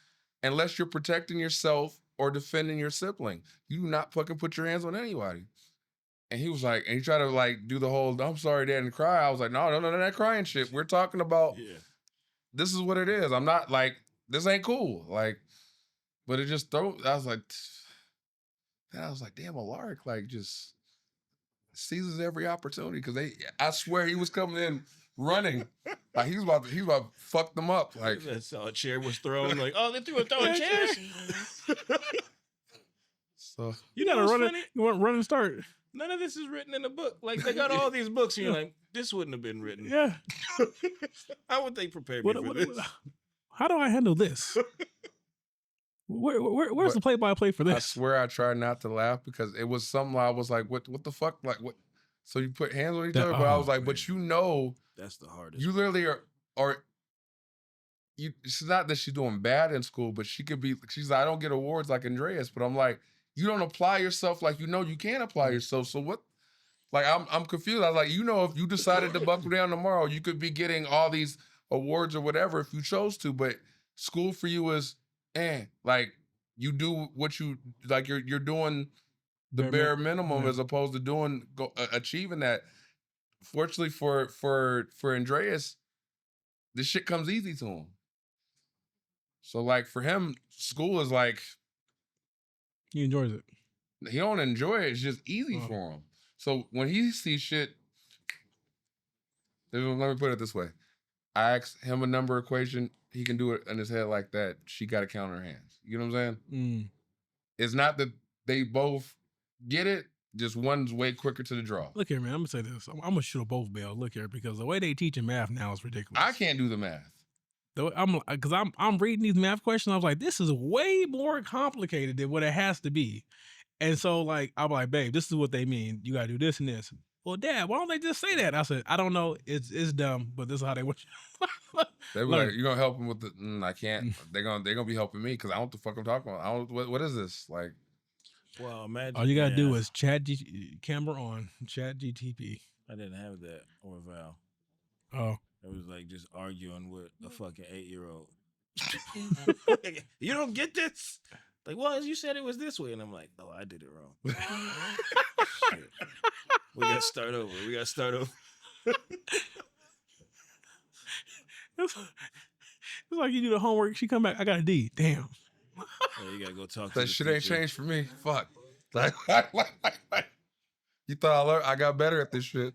unless you're protecting yourself or defending your sibling. You do not fucking put your hands on anybody. And he was like, and he tried to like do the whole, I'm sorry, Dad, and cry. I was like, no, that crying shit. We're talking about, this is what it is. I'm not like, this ain't cool. Like, but it just I was like, damn, Alaric, like, just seizes every opportunity. Cause I swear he was coming in running. Like, he was about to fuck them up. Like, a chair was thrown. Like, oh, they threw a throwing chair. So you gotta run it. You want to run and start. None of this is written in the book. Like they got all these books, and you're like, this wouldn't have been written. Yeah. How would they prepare me for this? How do I handle this? Where's the play-by-play for this? I swear I tried not to laugh because it was something I was like, what the fuck? Like what? So you put hands on each other, but I was like, man. But you know, that's the hardest. You literally are you. It's not that she's doing bad in school, but she could be. She's like, I don't get awards like Andreas, but I'm like, you don't apply yourself like you know you can apply yourself. So what? Like I'm confused. I was like, you know, if you decided to buckle down tomorrow, you could be getting all these awards or whatever if you chose to. But school for you is, like you do what you like. You're doing the bare minimum as opposed to achieving that. Fortunately for Andreas, this shit comes easy to him. So like for him, school is like he enjoys it. He don't enjoy it. It's just easy for him. So when he sees shit, let me put it this way: I ask him a number equation, he can do it in his head like that. She got to count her hands. You know what I'm saying? It's not that they both get it. Just one's way quicker to the draw. Look here, man. I'm gonna say this. I'm gonna shoot both bells. Look here, because the way they teaching math now is ridiculous. I can't do the math. I'm reading these math questions. I was like, this is way more complicated than what it has to be. And so like I'm like, babe, this is what they mean. You gotta do this and this. Well, Dad, why don't they just say that? I said, I don't know. It's dumb, but this is how they want you. They be like, you gonna help them with the? I can't. They're gonna be helping me because I don't know what the fuck I'm talking about. I don't. What is this like? Well, imagine. All you gotta do is camera on, chat GTP. I didn't have that or Val. Oh. It was like just arguing with a fucking 8-year-old. You don't get this? Like, well, you said it was this way. And I'm like, oh, I did it wrong. Shit. We gotta start over. It's like you do the homework, she come back, I got a D. Damn. Oh, you gotta go talk to that shit ain't changed for me. Fuck. Like, you thought I learned? I got better at this shit.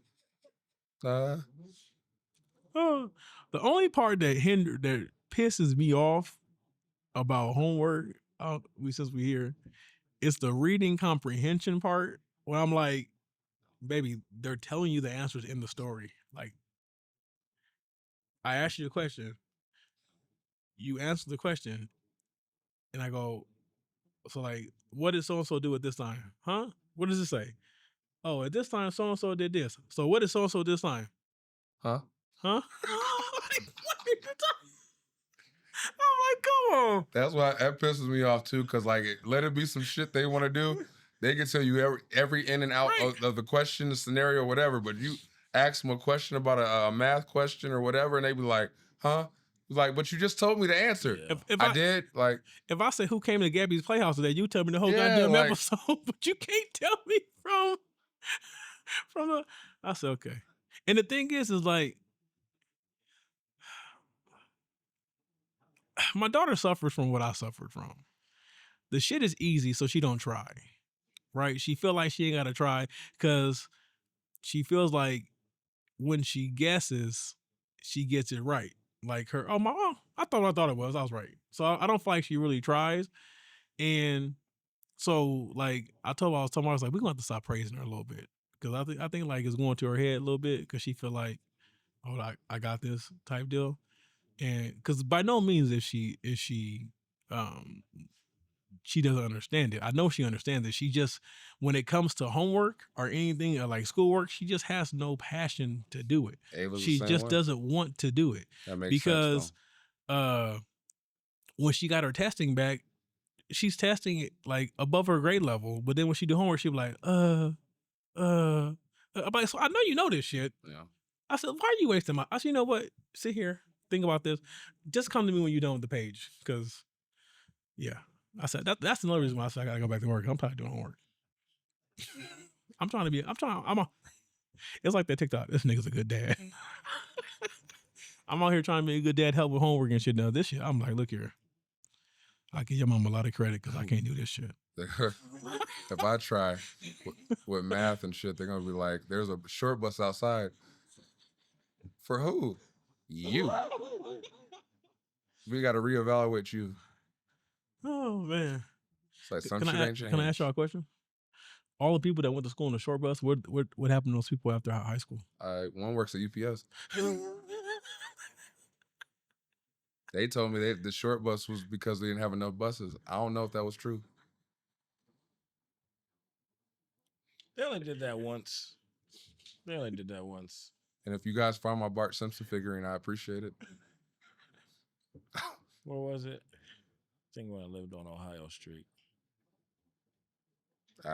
The only part that pisses me off about homework, since we here, is the reading comprehension part. Where I'm like, baby, they're telling you the answers in the story. Like, I asked you a question, you answer the question, and I go, so like, what did so-and-so do at this time? Huh? What does it say? Oh, at this time, so-and-so did this. So what did so-and-so this time? Huh? Huh? What are you talking? Oh my God. That's why that pisses me off too, because like, let it be some shit they want to do. They can tell you every in and out of the question, the scenario, whatever, but you ask them a question about a math question or whatever, and they be like, huh? Like, but you just told me the answer. Yeah. If I did. Like, if I say who came to Gabby's Playhouse today, you tell me the whole goddamn episode, but you can't tell me from the. I said okay. And the thing is like, my daughter suffers from what I suffered from. The shit is easy, so she don't try. Right? She feel like she ain't gotta try because she feels like when she guesses, she gets it right. Like her, my mom, I thought it was. I was right. So I don't feel like she really tries. And so like I was telling her, I was like, we're gonna have to stop praising her a little bit. Because I think like it's going to her head a little bit because she feel like, oh, I got this type deal. And because by no means if she doesn't understand it. I know she understands it. She just, when it comes to homework or anything or like schoolwork, she just has no passion to do it. She just doesn't want to do it. That makes because sense, when she got her testing back, she's testing it like above her grade level. But then when she do homework, she be like, I'm like, so I know you know this shit. Yeah. I said, why are you wasting my? I said, you know what? Sit here, think about this. Just come to me when you're done with the page, because yeah. I said that's another reason why I said I gotta go back to work. I'm probably doing homework. It's like that TikTok. This nigga's a good dad. I'm out here trying to be a good dad, help with homework and shit. Now this shit, I'm like, look here. I give your mom a lot of credit because I can't do this shit. If I try with math and shit, they're gonna be like, there's a short bus outside. For who? You. We gotta reevaluate you. Oh man. It's like some shit ain't changed. Can I ask y'all a question? all the people that went to school on the short bus, what happened to those people after high school? One works at UPS. They told me the short bus was because they didn't have enough buses. I don't know if that was true. They only did that once. And if you guys find my Bart Simpson figurine, I appreciate it. Where was it? I think when I lived on Ohio Street. They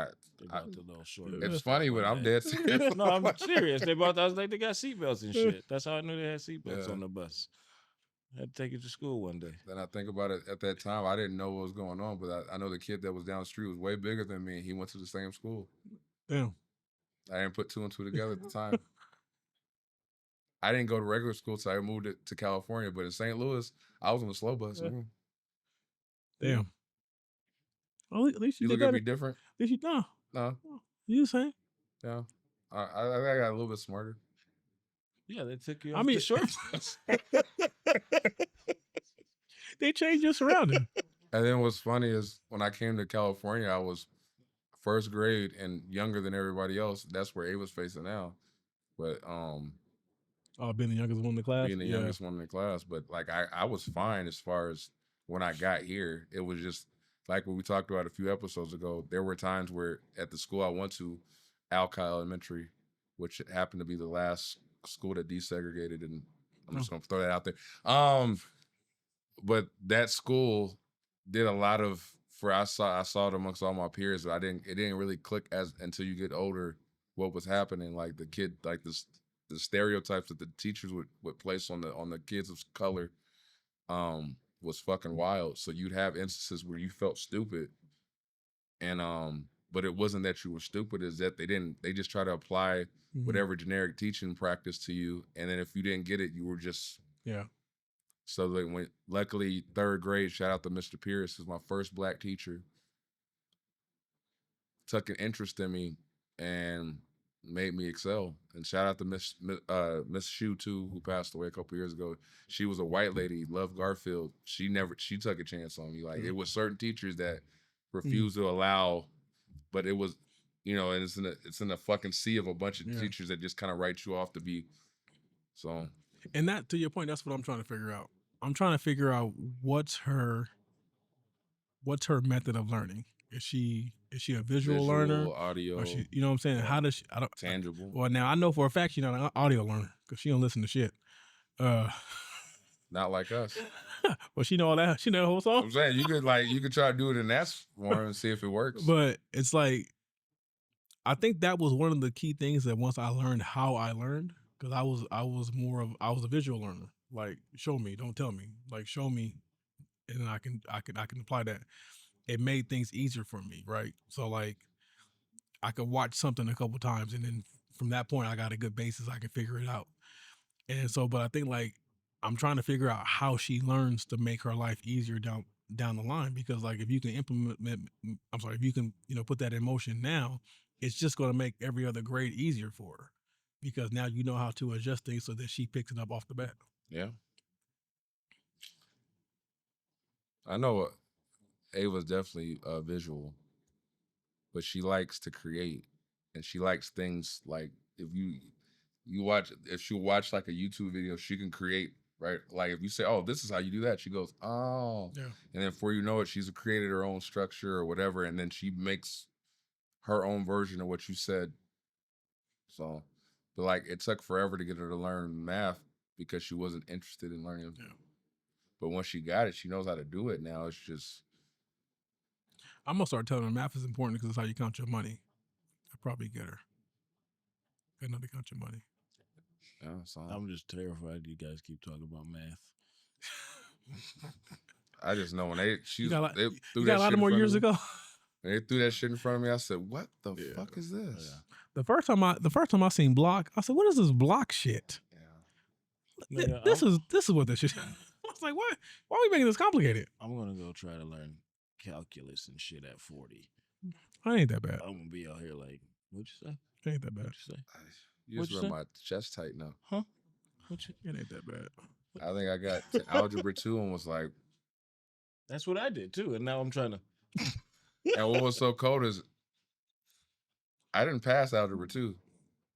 bought the little short. It's funny, but I'm dead serious. No, I'm serious. They bought. I was like, they got seatbelts and shit. That's how I knew they had seatbelts on the bus. I had to take it to school one day. Then I think about it. At that time, I didn't know what was going on, but I know the kid that was down the street was way bigger than me. He went to the same school. Damn. I didn't put two and two together at the time. I didn't go to regular school till I moved to California, but in St. Louis, I was on the slow bus. Damn. Well, at least you look at me different. At least No. You the same. Yeah. I got a little bit smarter. Yeah, they took you off the short bus. They changed your surrounding. And then what's funny is when I came to California, I was first grade and younger than everybody else. That's where Ava's facing now. But being the youngest one in the class. Being the youngest one in the class. But like I was fine as far as when I got here. It was just like what we talked about a few episodes ago. There were times where at the school I went to, Alki Elementary, which happened to be the last school that desegregated, and I'm just gonna throw that out there. But that school did a lot of I saw it amongst all my peers, but it didn't really click until you get older what was happening. Like the kid, like the stereotypes that the teachers would place on the kids of color was fucking wild. So you'd have instances where you felt stupid, and but it wasn't that you were stupid, is that they just try to apply whatever generic teaching practice to you, and then if you didn't get it, you were just So luckily third grade, shout out to Mr. Pierce, is my first black teacher, took an interest in me and made me excel. And shout out to Miss Shu too, who passed away a couple years ago. She was a white lady, loved Garfield. She took a chance on me. Like it was certain teachers that refused to allow, but it was, and it's in a fucking sea of a bunch of teachers that just kind of write you off to be. So. And that, to your point, that's what I'm trying to figure out. I'm trying to figure out what's her method of learning. Is she a visual learner? Audio. Or you know what I'm saying? How does she? Tangible. Well, now I know for a fact she's not an audio learner because she don't listen to shit. Not like us. Well, she know all that. She know the whole song. I'm saying you could try to do it in that form and see if it works. But it's like, I think that was one of the key things that once I learned how I learned, because I was a visual learner. Like, show me, don't tell me. Like, show me, and then I can apply that. It made things easier for me, right? So like, I could watch something a couple times, and then from that point, I got a good basis. I can figure it out. And so, but I think like I'm trying to figure out how she learns to make her life easier down the line, because like if you can if you can put that in motion now, it's just going to make every other grade easier for her, because now you know how to adjust things so that she picks it up off the bat. Yeah. I know Ava's definitely visual, but she likes to create, and she likes things like if she'll watch like a YouTube video, she can create, right? Like if you say, oh, this is how you do that, she goes, oh. Yeah. And then before you know it, she's created her own structure or whatever, and then she makes her own version of what you said. So, but like it took forever to get her to learn math because she wasn't interested in learning. Yeah. But once she got it, she knows how to do it now. It's just... I'm going to start telling her math is important because it's how you count your money. I'll probably get her. I know to count your money. Yeah, so I'm just terrified you guys keep talking about math. I just know when they threw got that a lot of more years ago. When they threw that shit in front of me, I said, what the fuck is this? Yeah. The first time I seen block, I said, what is this block shit? Yeah. This is what this shit is. I was like, what? Why are we making this complicated? I'm gonna go try to learn calculus and shit at 40. I ain't that bad. I'm gonna be out here like, what'd you say? It ain't that bad. What'd you say? You just run my chest tight now. Huh? It ain't that bad. I think I got to algebra 2 and was like... That's what I did too, and now I'm trying to... And what was so cold is I didn't pass algebra 2.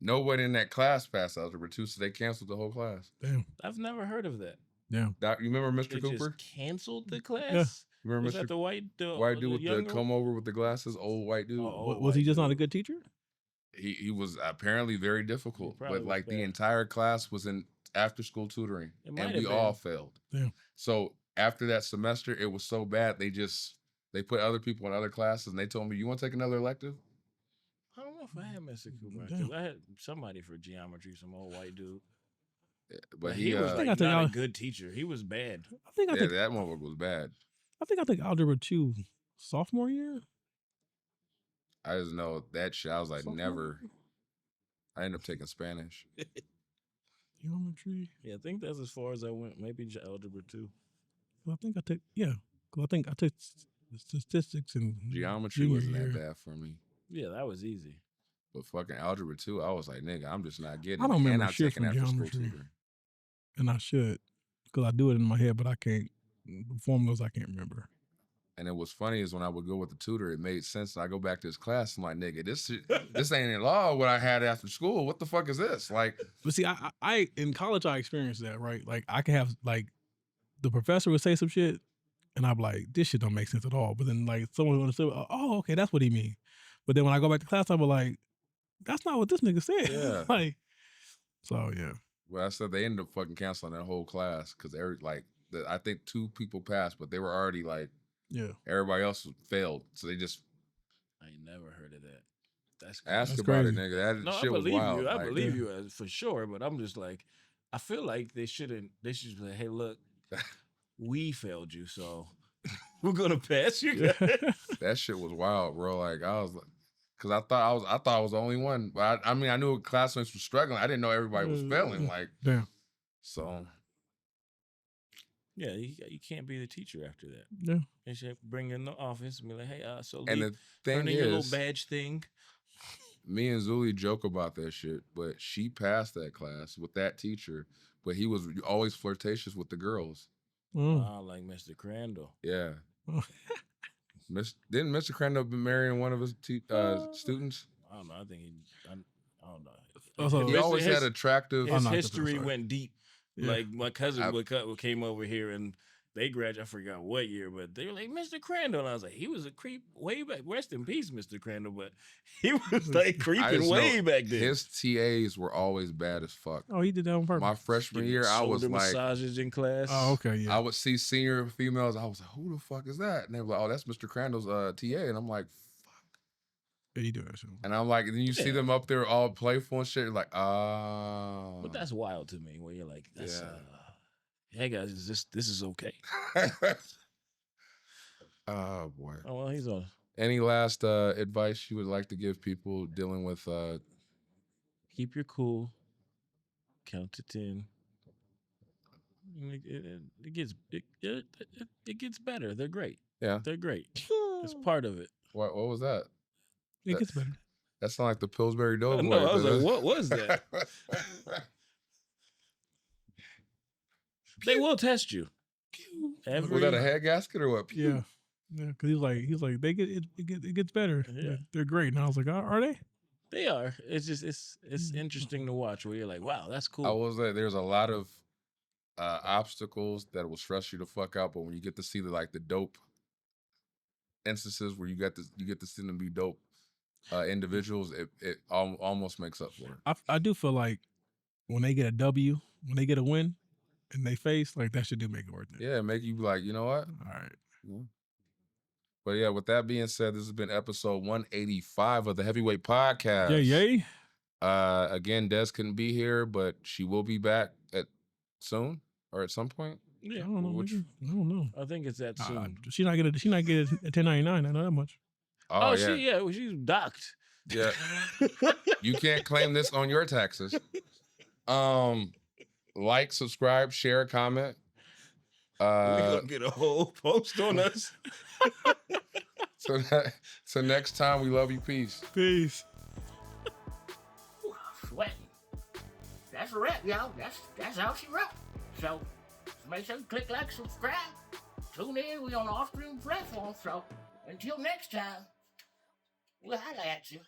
Nobody in that class passed algebra 2, so they canceled the whole class. Damn. I've never heard of that. Yeah. You remember Mr. They Cooper? just canceled the class. Yeah. You remember Was Mr. that the white dude with the younger come over with the glasses? Old white dude. Oh, Was he white just not a dude. good teacher? He was apparently very difficult, probably but was like the bad. entire class was in after school tutoring, It might and have we been. all failed. Damn. So after that semester, it was so bad they put other people in other classes, and they told me, "You want to take another elective?" I don't know if I had Mr. Cooper. Damn. 'Cause I had somebody for geometry, some old white dude. But He was I like think I think not I- a good teacher. He was bad. I think I yeah, think that motherfucker was bad. I took algebra 2 sophomore year. I just know that shit. I was like, Sophomore never. year? I ended up taking Spanish. Geometry. Yeah, I think that's as far as I went. Maybe algebra 2. I think I took I think I took statistics and Geometry junior wasn't year. that bad for me. Yeah, that was easy. But fucking algebra 2, I was like, nigga, I'm just not getting I don't it. remember And I'm shit taking from after school geometry. tutoring. And I should, because I do it in my head, but I can't. The formulas I can't remember. And it was funny is when I would go with the tutor, it made sense. And I go back to his class, I'm like, nigga, this ain't at all what I had after school. What the fuck is this? Like, But see, I in college I experienced that, right? Like I can have like the professor would say some shit, and I'm like, this shit don't make sense at all. But then like someone would say, oh, okay, that's what he mean. But then when I go back to class, I'm like, that's not what this nigga said. Yeah. Like, so yeah. well, I said they ended up fucking canceling that whole class because I think 2 people passed, but they were already like, Yeah. everybody else failed. So they just I ain't never heard of that. That's crazy. ask That's about crazy. it, nigga. That No, I shit was believe wild. you. I Like, believe you for sure. But I'm just like, I feel like they should be like, hey, look, we failed you, so we're gonna pass you guys. that shit was wild, bro. Like I was like, because I thought I was the only one. But I mean, I knew classmates were struggling. I didn't know everybody was failing. Like, Damn. so Yeah, you can't be the teacher after that. Yeah. They should bring you in the office and be like, hey, so and leave, the thing turn in your little is, badge thing. me and Zuli joke about that shit, but she passed that class with that teacher, but he was always flirtatious with the girls. Mm. Like Mr. Crandall. Yeah. Didn't Mr. Crandall been marrying one of his students? I don't know. I think I don't know. Also, He always had attractive. His not history sorry. went deep. Yeah. Like my cousin came over here and they graduated. I forgot what year, but they were like Mr. Crandall. And I was like, he was a creep way back. Rest in peace, Mr. Crandall. But he was like I creeping just way know back then. His TAs were always bad as fuck. Oh, he did that on purpose. My freshman Giving year, I was shoulder like, massages in class. Oh, okay, yeah. I would see senior females. I was like, who the fuck is that? And they were like, oh, that's Mr. Crandall's TA. And I'm like, Yeah, you do that shit. and I'm like, and then you see Yeah. them up there all playful and shit. You're like, ah. But that's wild to me. Where you're like, that's, Yeah. hey guys, this is okay. Oh boy. Oh well, he's on. Any last advice you would like to give people dealing with? Keep your cool. Count to 10. It gets better. They're great. Yeah. They're great. It's part of it. What was that? It gets better. That sounded like the Pillsbury Doughboy. No, I was like, what was that? They will test you. Was that a head gasket or what? Yeah. Yeah, because he's like it gets better. Yeah. They're great. And I was like, are they? They are. It's just it's interesting to watch where you're like, wow, that's cool. I was like, there's a lot of obstacles that will stress you the fuck out, but when you get to see the dope instances where you get to see them be dope individuals, it almost makes up for it. I do feel like when they get a W, when they get a win, and they face like that should do make it worth it. Yeah, make you be like, you know what? All right. Yeah. But yeah, with that being said, this has been episode 185 of the Heavyweight Podcast. Yay. Again, Des couldn't be here, but she will be back soon or at some point. Yeah. I don't know. Which- I don't know. I think it's that soon. She not get a 1099. I know that much. Oh, yeah. She's docked. Yeah. You can't claim this on your taxes. Like, subscribe, share, comment. We're gonna get a whole post on us. So next time, we love you. Peace. Peace. Sweating. That's a wrap, y'all. That's how she wrote. So make sure you click like, subscribe. Tune in. We on all streaming platforms. So until next time, we'll holla at you.